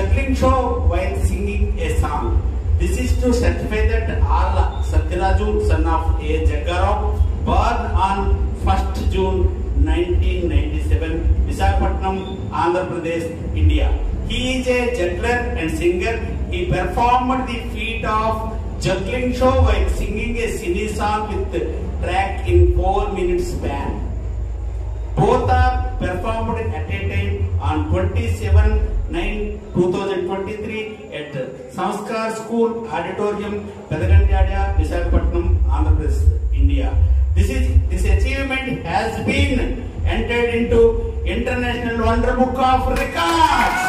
juggling show while singing a song. This is to certify that all Satyaraju, son of A. Jaggarao, born on 1st June 1997, Visakhapatnam, Andhra Pradesh, India. He is a juggler and singer. He performed the feat of juggling show while singing a cine song with track in 4 minutes span. Both are performed at a time on 27/9/2023 at Sanskar School Auditorium, Pedagandyada, Visakhapatnam, Andhra Pradesh, India. This achievement has been entered into International Wonder Book of Records.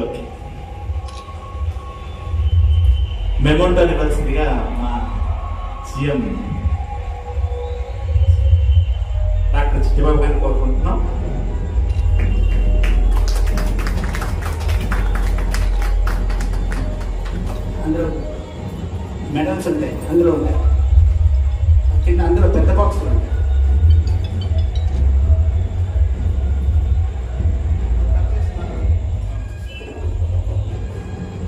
Okay. Memento ఇవ్వాల్సిందిగా మా CM doctor Chittibabu గారిని కోరుకుంటున్నాం. అందులో medals ఉంటాయి, అందులో ఉంటాయి కింద, అందులో పెద్ద బాక్సులు ఉంటాయి.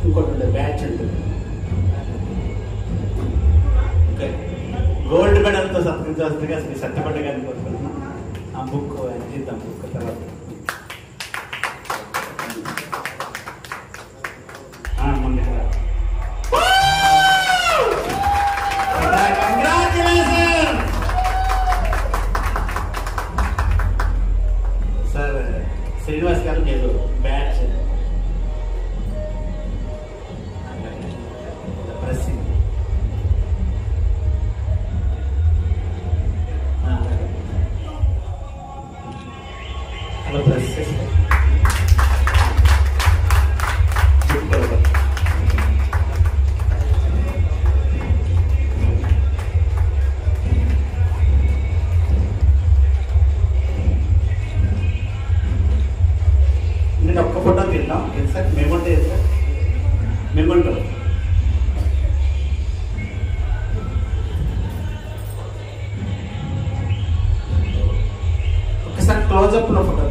ఇంకోటి ఉంటుంది, బ్యాచ్ ఉంటుంది. ఓకే, గోల్డ్ మెడల్తో సత్కరించాల్సిందిగా శ్రీ సత్యపడ్డ గారిని కోరుకుంటున్నాం. ఆ బుక్ ఇద్దాం, బుక్ తర్వాత సార్ శ్రీనివాస్ గారు లేదు బ్యాచ్ ప్రెస్సింగ్ అలా ప్రెస్ చేస్తే నేను ఒక్క ఫోటో తిన్నాం. సార్ మేమంటే సార్ మేమంటూ ఒకసారి క్లోజప్ లో ఫోటో